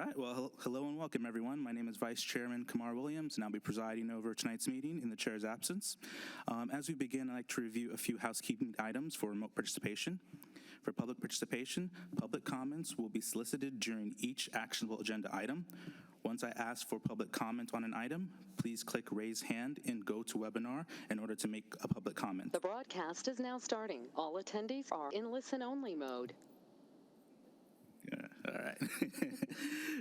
right, well, hello and welcome, everyone. My name is Vice Chairman Kamar Williams, and I'll be presiding over tonight's meeting in the chair's absence. As we begin, I'd like to review a few housekeeping items for remote participation. For public participation, public comments will be solicited during each actionable agenda item. Once I ask for public comment on an item, please click Raise Hand in GoToWebinar in order to make a public comment. The broadcast is now starting. All attendees are in listen-only mode. All right.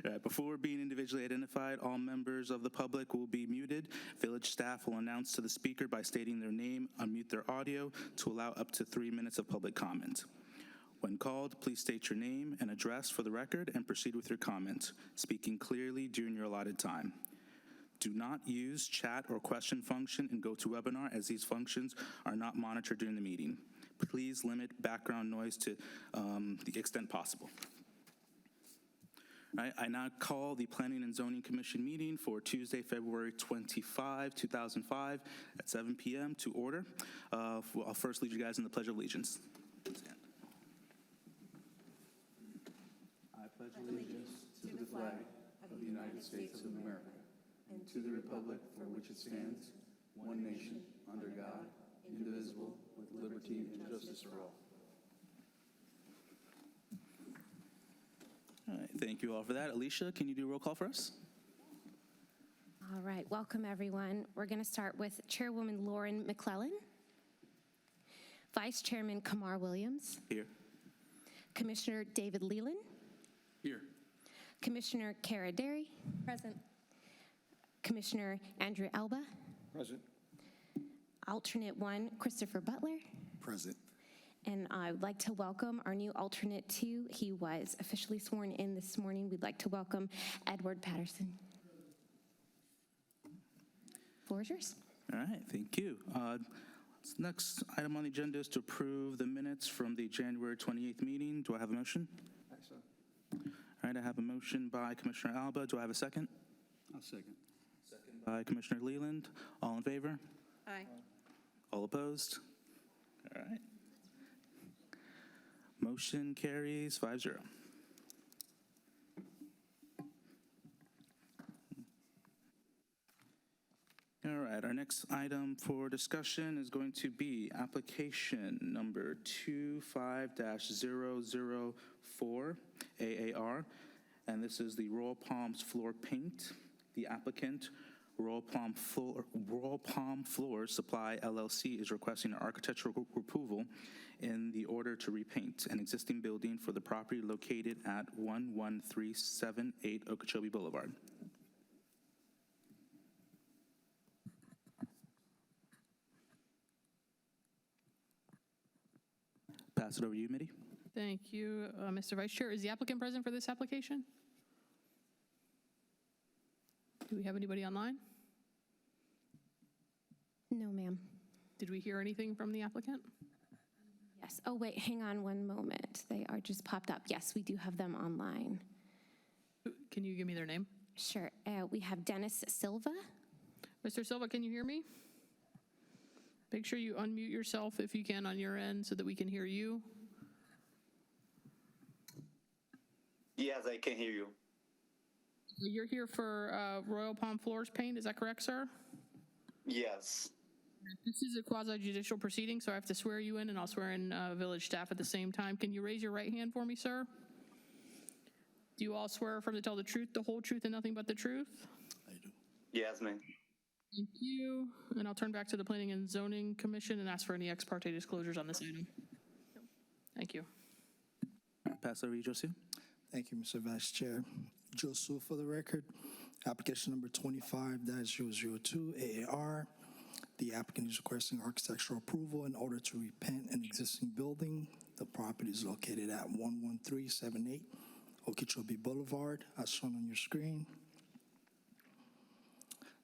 All right. Before being individually identified, all members of the public will be muted. Village staff will announce to the speaker by stating their name, unmute their audio to allow up to 3 minutes of public comment. When called, please state your name and address for the record and proceed with your comment, speaking clearly during your allotted time. Do not use chat or question function in GoToWebinar, as these functions are not monitored during the meeting. Please limit background noise to the extent possible. All right, I now call the Planning and Zoning Commission meeting for Tuesday, February 25, 2005 at 7 p.m. to order. I'll first lead you guys in the Pledge of Allegiance. I pledge allegiance to the flag of the United States of America and to the republic for which it stands, one nation, under God, indivisible, with liberty and justice for all. All right, thank you all for that. Alicia, can you do a roll call for us? All right, welcome everyone. We're going to start with Chairwoman Lauren McClellan, Vice Chairman Kamar Williams. Here. Commissioner David Leland. Here. Commissioner Kara Derry. Present. Commissioner Andrew Alba. Present. Alternate 1, Christopher Butler. Present. And I would like to welcome our new alternate 2. He was officially sworn in this morning. We'd like to welcome Edward Patterson. Floor is yours. All right, thank you. Next item on the agenda is to approve the minutes from the January 28th meeting. Do I have a motion? Excellent. All right, I have a motion by Commissioner Alba. Do I have a second? I'll second. Second by Commissioner Leland. All in favor? Aye. All opposed? All right. Motion carries 5-0. All right, our next item for discussion is going to be application number 25-004 AAR, and this is the Royal Palms Floor Paint. The applicant, Royal Palm Floors Supply LLC, is requesting architectural approval in the order to repaint an existing building for the property located at 11378 Okeechobee Boulevard. Pass it over to you, Mitty. Thank you, Mr. Vice Chair. Is the applicant present for this application? Do we have anybody online? No, ma'am. Did we hear anything from the applicant? Yes. Oh, wait, hang on one moment. They are just popped up. Yes, we do have them online. Can you give me their name? Sure. We have Dennis Silva. Mr. Silva, can you hear me? Make sure you unmute yourself if you can on your end so that we can hear you. Yes, I can hear you. You're here for Royal Palm Floors Paint, is that correct, sir? Yes. This is a quasi-judicial proceeding, so I have to swear you in, and I'll swear in village staff at the same time. Can you raise your right hand for me, sir? Do you all swear affirm to tell the truth, the whole truth, and nothing but the truth? I do. Yes, ma'am. Thank you. And I'll turn back to the Planning and Zoning Commission and ask for any ex parte disclosures on this item. Thank you. Pass it over to you, Josu. Thank you, Mr. Vice Chair. Josu for the record. Application number 25-002 AAR. The applicant is requesting architectural approval in order to repaint an existing building. The property is located at 11378 Okeechobee Boulevard, as shown on your screen.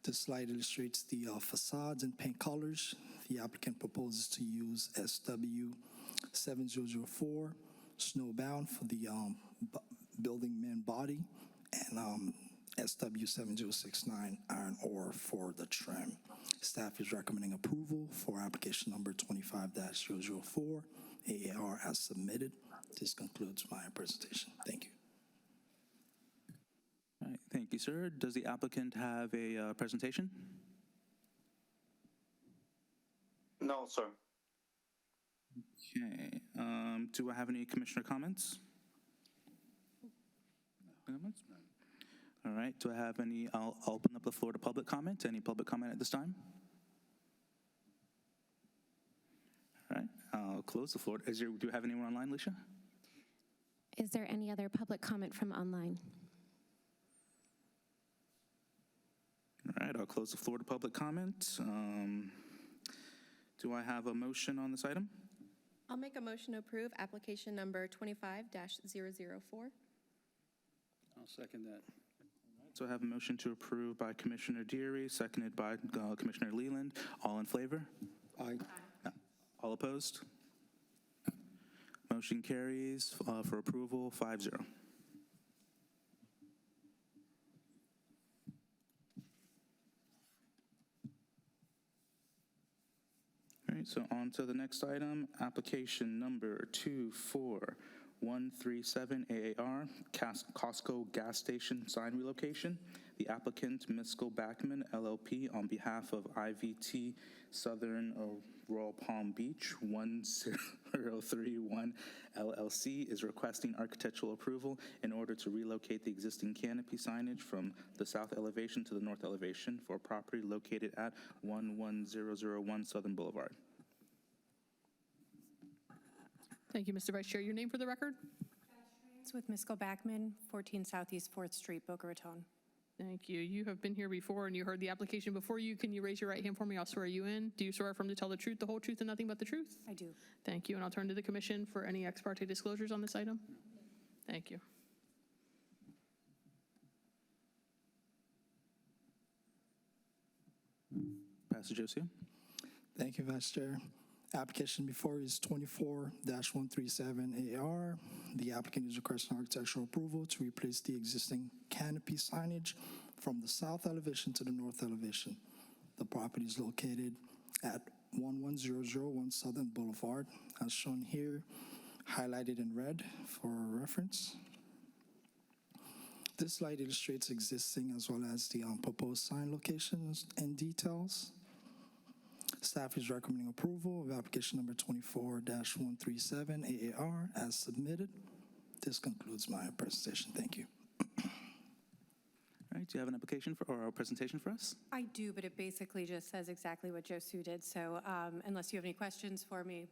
This slide illustrates the facades and paint colors. The applicant proposes to use SW7004 Snowbound for the building main body and SW7069 Iron Ore for the trim. Staff is recommending approval for application number 25-004 AAR as submitted. This concludes my presentation. Thank you. Thank you, sir. Does the applicant have a presentation? No, sir. Okay. Do I have any commissioner comments? Comments? All right. Do I have any? I'll open up the floor to public comment. Any public comment at this time? All right. I'll close the floor. Do you have anyone online, Alicia? Is there any other public comment from online? All right. I'll close the floor to public comment. Do I have a motion on this item? I'll make a motion to approve application number 25-004. I'll second that. So I have a motion to approve by Commissioner Deary, seconded by Commissioner Leland. All in favor? Aye. All opposed? Motion carries for approval 5-0. All right, so on to the next item, application number 24137 AAR, Costco gas station sign relocation. The applicant, Miskel Backman, LLP, on behalf of IVT Southern Royal Palm Beach 10031 LLC, is requesting architectural approval in order to relocate the existing canopy signage from the south elevation to the north elevation for a property located at 11001 Southern Boulevard. Thank you, Mr. Vice Chair. Your name for the record? It's with Miskel Backman, 14 Southeast 4th Street, Boca Raton. Thank you. You have been here before and you heard the application before you. Can you raise your right hand for me? I'll swear you in. Do you swear affirm to tell the truth, the whole truth, and nothing but the truth? I do. Thank you. And I'll turn to the commission for any ex parte disclosures on this item. Thank you. Pastor Joseph. Thank you, Vice Chair. Application before is 24-137 AR. The applicant is requesting architectural approval to replace the existing canopy signage from the south elevation to the north elevation. The property is located at 11001 Southern Boulevard, as shown here, highlighted in red for reference. This slide illustrates existing as well as the proposed sign locations and details. Staff is recommending approval of application number 24-137 AAR as submitted. This concludes my presentation. Thank you. All right, do you have an application or a presentation for us? I do, but it basically just says exactly what Josu did. So unless you have any questions for me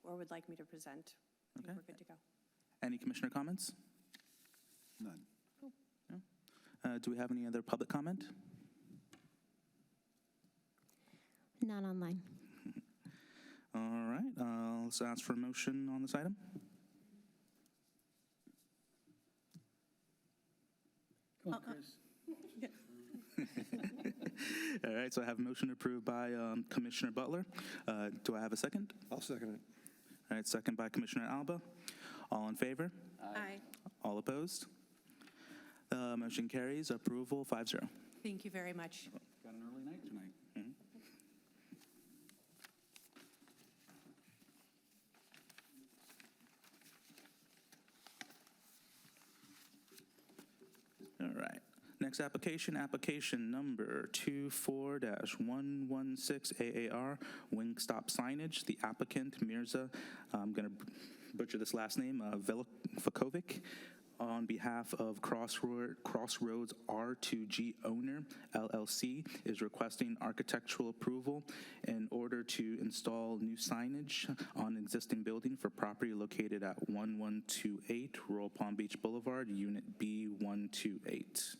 or would like me to present, I think we're good to go. Any commissioner comments? None. Do we have any other public comment? None online. All right, let's ask for a motion on this item. Come on, Chris. All right, so I have a motion approved by Commissioner Butler. Do I have a second? I'll second it. All right, second by Commissioner Alba. All in favor? Aye. All opposed? Motion carries. Approval 5-0. Thank you very much. Got an early night tonight. All right. Next application, application number 24-116 AAR, Wingstop Signage. The applicant, Mirza, I'm going to butcher this last name, Velikovic, on behalf of Crossroads R2G Owner, LLC, is requesting architectural approval in order to install new signage on existing building for property located at 1128 Royal Palm Beach Boulevard, Unit B128.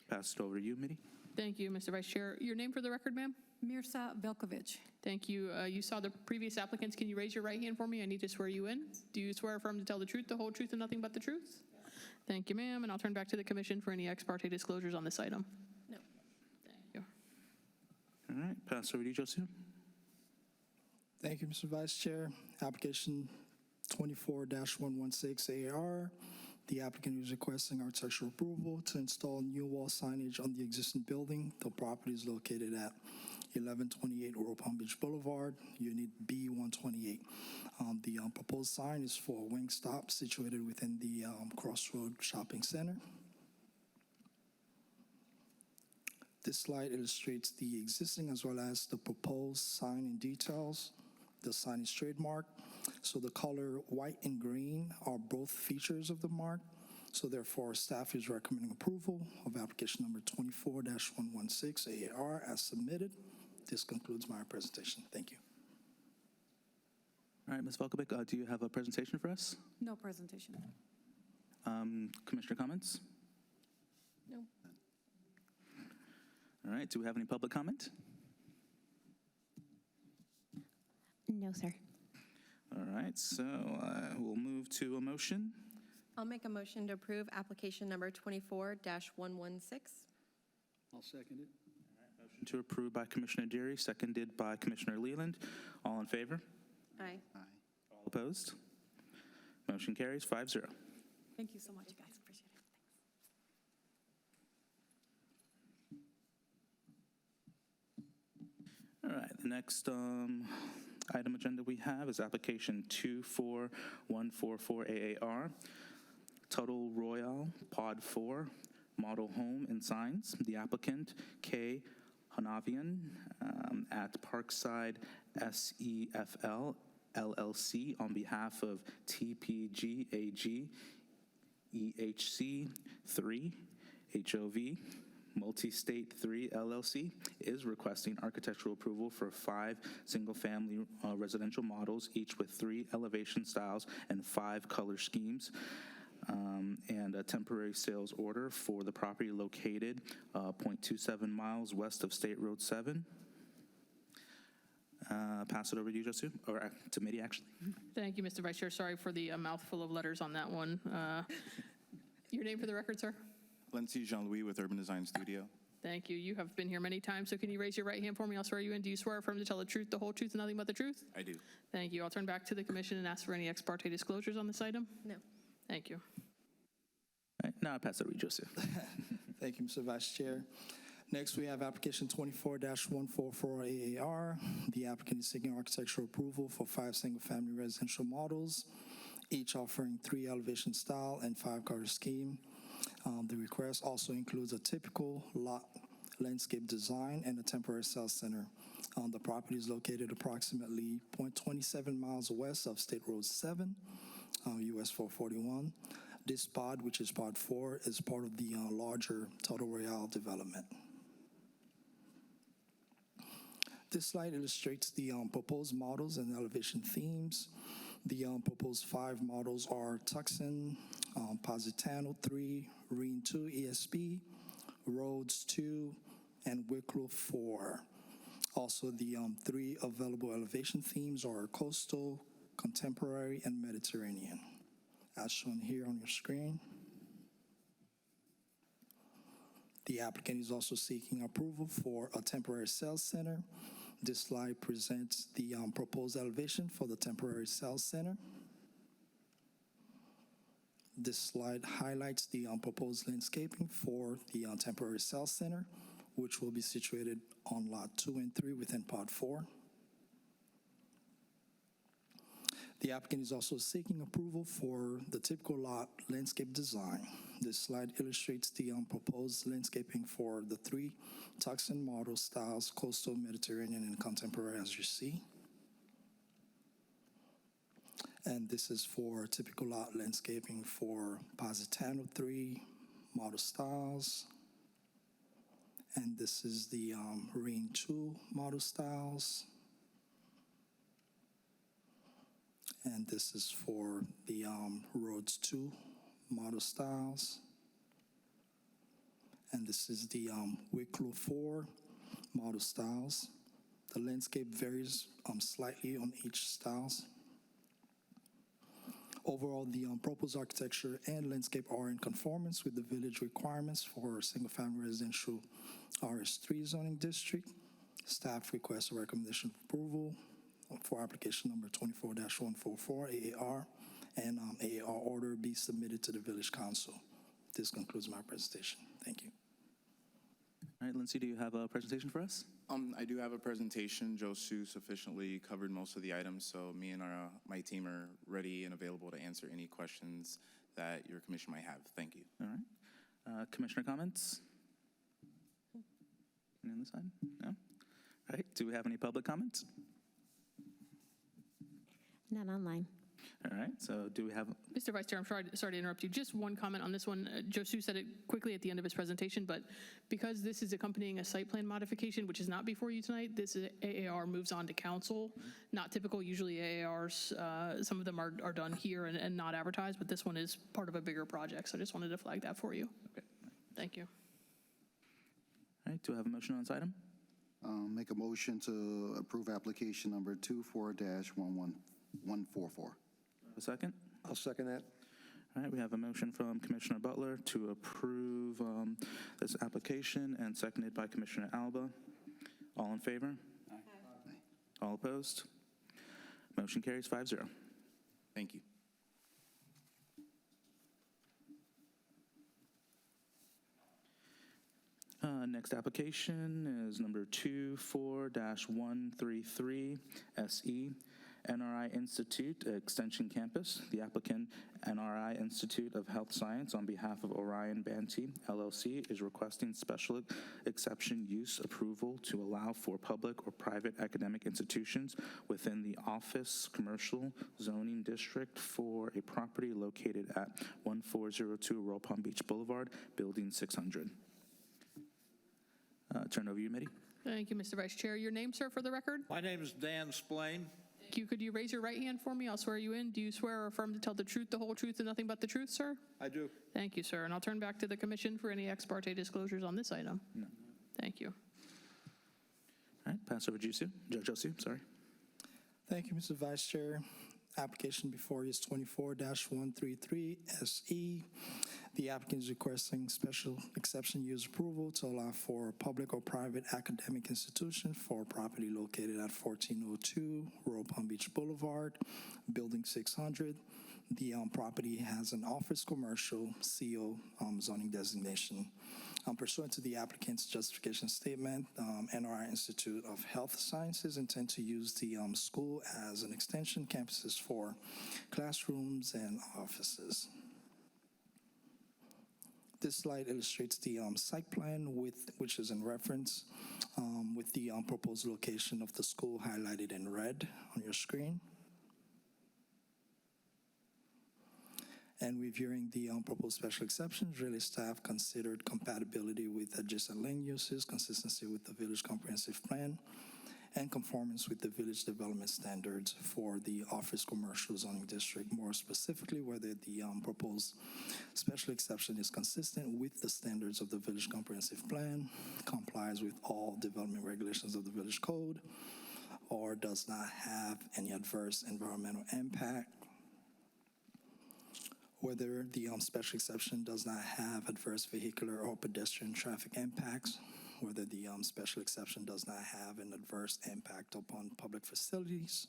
Pass it over to you, Mitty. Thank you, Mr. Vice Chair. Your name for the record, ma'am? Mirza Velkovic. Thank you. You saw the previous applicants. Can you raise your right hand for me? I need to swear you in. Do you swear affirm to tell the truth, the whole truth, and nothing but the truth? Thank you, ma'am. And I'll turn back to the commission for any ex parte disclosures on this item. No. Thank you. All right, pass over to you, Josu. Thank you, Mr. Vice Chair. Application 24-116 AR. The applicant is requesting architectural approval to install new wall signage on the existing building. The property is located at 1128 Royal Palm Beach Boulevard, Unit B128. The proposed sign is for Wingstop, situated within the Crossroad Shopping Center. This slide illustrates the existing as well as the proposed sign in details. The sign is trademark, so the color white and green are both features of the mark. So therefore, staff is recommending approval of application number 24-116 AAR as submitted. This concludes my presentation. Thank you. All right, Ms. Volkovic, do you have a presentation for us? No presentation. Commissioner comments? No. All right, do we have any public comment? No, sir. All right, so we'll move to a motion. I'll make a motion to approve application number 24-116. I'll second it. Motion to approve by Commissioner Deary, seconded by Commissioner Leland. All in favor? Aye. All opposed? Motion carries 5-0. Thank you so much, guys. Appreciate it. All right, the next item agenda we have is application 24144 AAR, Total Royale Pod 4, Model Home and Signs. The applicant, K. Hanavian, at Parkside SEFL LLC on behalf of TPG AG EHC 3 HOV Multi-State 3 LLC is requesting architectural approval for 5 single-family residential models, each with 3 elevation styles and 5 color schemes, and a temporary sales order for the property located 0.27 miles west of State Road 7. Pass it over to you, Josu, or to Mitty, actually. Thank you, Mr. Vice Chair. Sorry for the mouthful of letters on that one. Your name for the record, sir? Lindsay Jean-Louis with Urban Design Studio. Thank you. You have been here many times, so can you raise your right hand for me? I'll swear you in. Do you swear or affirm to tell the truth, the whole truth, and nothing but the truth? I do. Thank you. I'll turn back to the commission and ask for any ex parte disclosures on this item. No. Thank you. All right, now I pass it over to you, Josu. Thank you, Mr. Vice Chair. Next, we have application 24-144 AAR. The applicant is seeking architectural approval for 5 single-family residential models, each offering 3 elevation style and 5 color scheme. The request also includes a typical lot landscape design and a temporary sales center. The property is located approximately 0.27 miles west of State Road 7, US 441. This pod, which is pod 4, is part of the larger Total Royale development. This slide illustrates the proposed models and elevation themes. The proposed 5 models are Tucson, Positano 3, Reen 2 ESP, Rhodes 2, and Wicklow 4. Also, the 3 available elevation themes are coastal, contemporary, and Mediterranean, as shown here on your screen. The applicant is also seeking approval for a temporary sales center. This slide presents the proposed elevation for the temporary sales center. This slide highlights the proposed landscaping for the temporary sales center, which will be situated on lot 2 and 3 within pod 4. The applicant is also seeking approval for the typical lot landscape design. This slide illustrates the proposed landscaping for the 3 Tucson model styles, coastal, Mediterranean, and contemporary, as you see. And this is for typical lot landscaping for Positano 3 model styles. And this is the Reen 2 model styles. And this is for the Rhodes 2 model styles. And this is the Wicklow 4 model styles. The landscape varies slightly on each styles. Overall, the proposed architecture and landscape are in conformance with the village requirements for single-family residential RS3 zoning district. Staff requests a recommendation of approval for application number 24-144 AAR, and AAR order be submitted to the Village Council. This concludes my presentation. Thank you. All right, Lindsay, do you have a presentation for us? I do have a presentation. Josu sufficiently covered most of the items, so me and my team are ready and available to answer any questions that your commission might have. Thank you. All right. Commissioner comments? Any on this side? No? All right, do we have any public comments? Not online. All right, so do we have, Mr. Vice Chair, I'm sorry to interrupt you. Just one comment on this one. Josu said it quickly at the end of his presentation, but because this is accompanying a site plan modification, which is not before you tonight, this AAR moves on to council. Not typical. Usually AARs, some of them are done here and not advertised, but this one is part of a bigger project. So I just wanted to flag that for you. okay. Thank you. All right, do I have a motion on this item? Make a motion to approve application number 24-11144. A second? I'll second that. All right, we have a motion from Commissioner Butler to approve this application and seconded by Commissioner Alba. All in favor? Aye. All opposed? Motion carries 5-0. Thank you. Next application is number 24-133 SE, NRI Institute Extension Campus. The applicant, NRI Institute of Health Science, on behalf of Orion Banty LLC, is requesting special exception use approval to allow for public or private academic institutions within the office commercial zoning district for a property located at 1402 Royal Palm Beach Boulevard, Building 600. Turn over to you, Mitty. Thank you, Mr. Vice Chair. Your name, sir, for the record? My name is Dan Splain. Thank you. Could you raise your right hand for me? I'll swear you in. Do you swear or affirm to tell the truth, the whole truth, and nothing but the truth, sir? I do. Thank you, sir. And I'll turn back to the commission for any ex parte disclosures on this item. No. Thank you. All right, pass over to Josu. Josu, sorry. Thank you, Mr. Vice Chair. Application before you is 24-133 SE. The applicant is requesting special exception use approval to allow for a public or private academic institution for property located at 1402 Royal Palm Beach Boulevard, Building 600. The property has an office commercial CO zoning designation. Pursuant to the applicant's justification statement, NRI Institute of Health Sciences intend to use the school as an extension campuses for classrooms and offices. This slide illustrates the site plan which is in reference with the proposed location of the school highlighted in red on your screen. And reviewing the proposed special exceptions, really staff considered compatibility with adjacent land uses, consistency with the village comprehensive plan, and conformance with the village development standards for the office commercial zoning district. More specifically, whether the proposed special exception is consistent with the standards of the village comprehensive plan, complies with all development regulations of the village code, or does not have any adverse environmental impact, whether the special exception does not have adverse vehicular or pedestrian traffic impacts, whether the special exception does not have an adverse impact upon public facilities,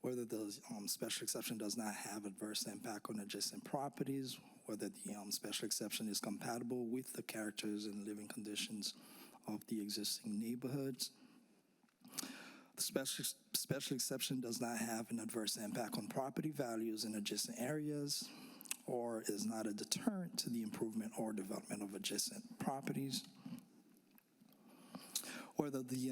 whether the special exception does not have adverse impact on adjacent properties, whether the special exception is compatible with the characters and living conditions of the existing neighborhoods. The special exception does not have an adverse impact on property values in adjacent areas, or is not a deterrent to the improvement or development of adjacent properties. Whether the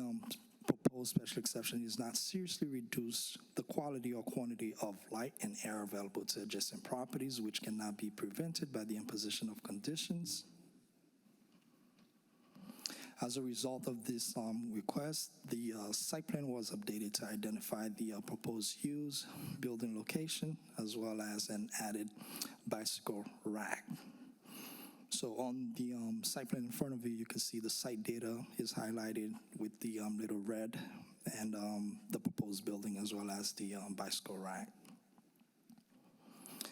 proposed special exception is not seriously reduce the quality or quantity of light and air available to adjacent properties, which cannot be prevented by the imposition of conditions. As a result of this request, the site plan was updated to identify the proposed use, building location, as well as an added bicycle rack. So on the site plan in front of you, you can see the site data is highlighted with the little red, and the proposed building as well as the bicycle rack.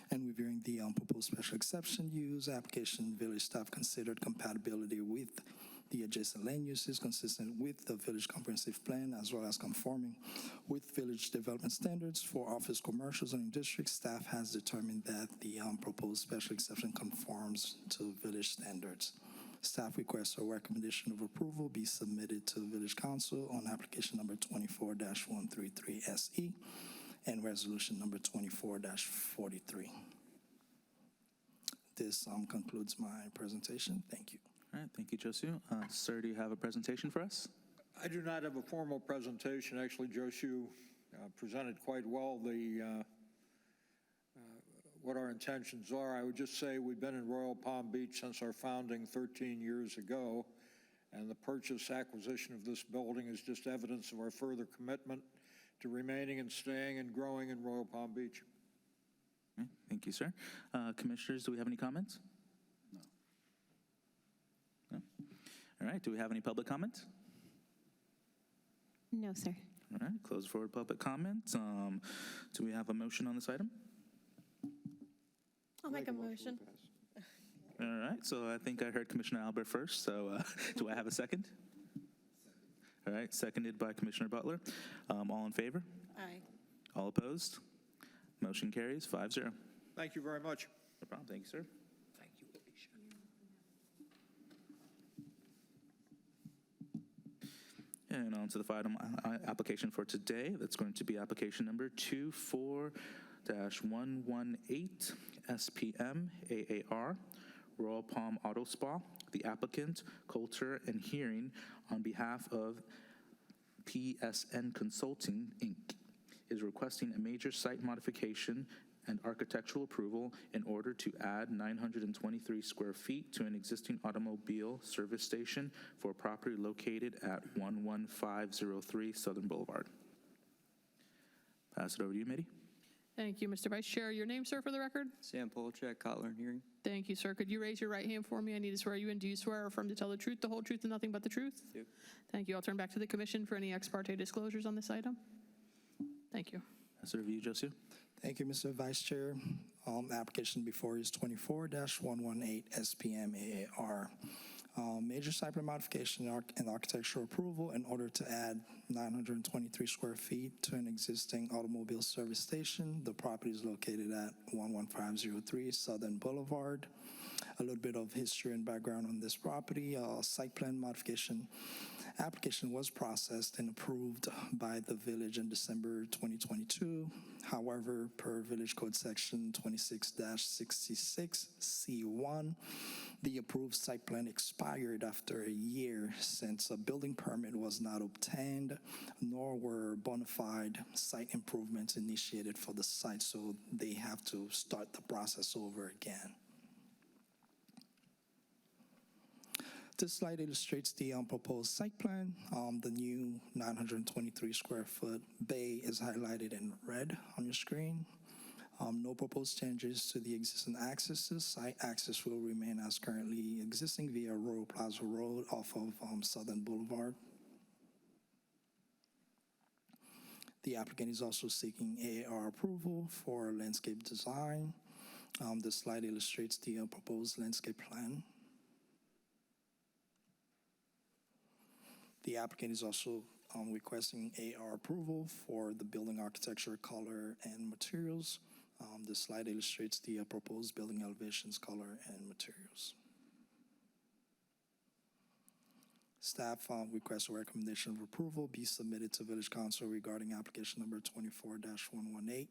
And reviewing the proposed special exception use application, village staff considered compatibility with the adjacent land uses consistent with the village comprehensive plan, as well as conforming with village development standards for office commercial zoning districts. Staff has determined that the proposed special exception conforms to village standards. Staff requests a recommendation of approval be submitted to Village Council on application number 24-133 SE and resolution number 24-43. This concludes my presentation. Thank you. All right, thank you, Josu. Sir, do you have a presentation for us? I do not have a formal presentation. Actually, Josu presented quite well what our intentions are. I would just say we've been in Royal Palm Beach since our founding 13 years ago, and the acquisition of this building is just evidence of our further commitment to remaining and staying and growing in Royal Palm Beach. Okay, thank you, sir. Commissioners, do we have any comments? No. All right, do we have any public comments? No, sir. All right, close for public comments. Do we have a motion on this item? I'll make a motion. All right, so I think I heard Commissioner Albert first, so do I have a second? All right, seconded by Commissioner Butler. All in favor? Aye. All opposed? Motion carries 5-0. Thank you very much. No problem, thank you, sir. And on to the final application for today. That's going to be application number 24-118 SPM AAR, Royal Palm Auto Spa. The applicant, Coulter and Hearing, on behalf of PSN Consulting, Inc., is requesting a major site modification and architectural approval in order to add 923 square feet to an existing automobile service station for a property located at 11503 Southern Boulevard. Pass it over to you, Mitty. Thank you, Mr. Vice Chair. Your name, sir, for the record? Sam Polchak, Kotler and Hearing. Thank you, sir. Could you raise your right hand for me? I need to swear you in. Do you swear or affirm to tell the truth, the whole truth, and nothing but the truth? Do. Thank you. I'll turn back to the commission for any ex parte disclosures on this item. Thank you. Pass it over to you, Josu. Thank you, Mr. Vice Chair. The application before you is 24-118 SPM AAR. Major site plan modification and architectural approval in order to add 923 square feet to an existing automobile service station. The property is located at 11503 Southern Boulevard. A little bit of history and background on this property. Site plan modification application was processed and approved by the village in December 2022. However, per Village Code Section 26-66C1, the approved site plan expired after a year since a building permit was not obtained, nor were bona fide site improvements initiated for the site, so they have to start the process over again. This slide illustrates the proposed site plan. The new 923 square foot bay is highlighted in red on your screen. No proposed changes to the existing accesses. Site access will remain as currently existing via Royal Plaza Road off of Southern Boulevard. The applicant is also seeking AAR approval for landscape design. The slide illustrates the proposed landscape plan. The applicant is also requesting AR approval for the building architecture, color, and materials. The slide illustrates the proposed building elevations, color, and materials. Staff requests a recommendation of approval be submitted to Village Council regarding application number 24-118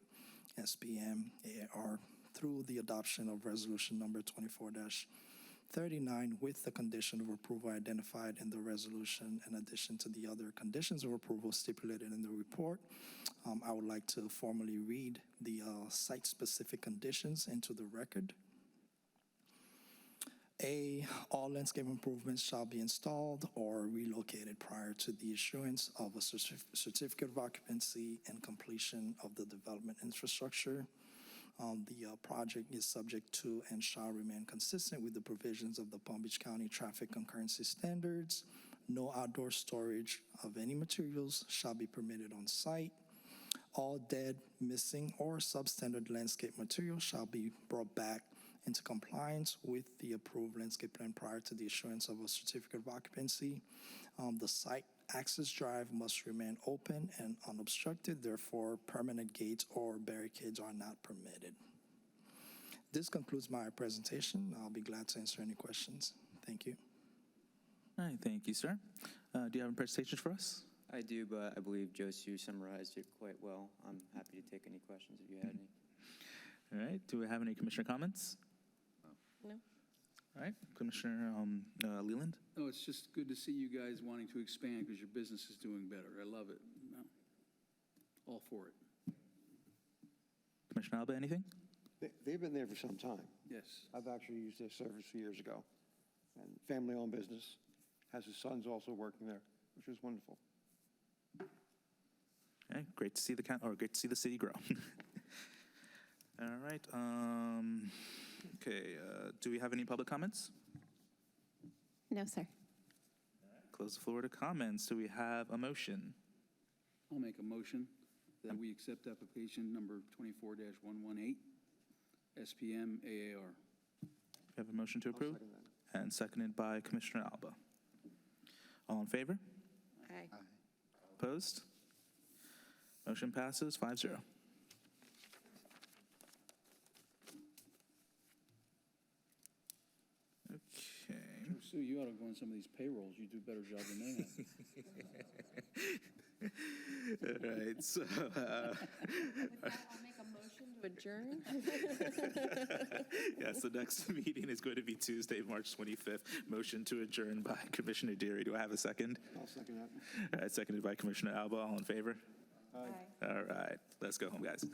SPM AR through the adoption of resolution number 24-39 with the condition of approval identified in the resolution in addition to the other conditions of approval stipulated in the report. I would like to formally read the site-specific conditions into the record. A, all landscape improvements shall be installed or relocated prior to the issuance of a certificate of occupancy and completion of the development infrastructure. The project is subject to and shall remain consistent with the provisions of the Palm Beach County Traffic Concurrency Standards. No outdoor storage of any materials shall be permitted on site. All dead, missing, or substandard landscape materials shall be brought back into compliance with the approved landscape plan prior to the issuance of a certificate of occupancy. The site access drive must remain open and unobstructed, therefore permanent gates or barricades are not permitted. This concludes my presentation. I'll be glad to answer any questions. Thank you. All right, thank you, sir. Do you have a presentation for us? I do, but I believe Josu summarized it quite well. I'm happy to take any questions if you had any. All right, do we have any commissioner comments? No. All right, Commissioner Leland? Oh, it's just good to see you guys wanting to expand because your business is doing better. I love it. No, all for it. Commissioner Alba, anything? They've been there for some time. Yes. I've actually used their service years ago. And family-owned business, has his sons also working there, which is wonderful. Okay, great to see great to see the city grow. All right. Okay. Do we have any public comments? No, sir. Close the floor to comments. Do we have a motion? I'll make a motion that we accept application number 24-118, SPM AAR. We have a motion to approve? second that. And seconded by Commissioner Alba. All in favor? Aye. Opposed? Motion passes 5-0. Okay. Sue, you ought to go on some of these payrolls. You do a better job than they have. All right, so, I'll make a motion to adjourn. yes, the next meeting is going to be Tuesday, March 25th. Motion to adjourn by Commissioner Deary. Do I have a second? I'll second that. All right, seconded by Commissioner Alba. All in favor? Aye. All right, let's go home, guys.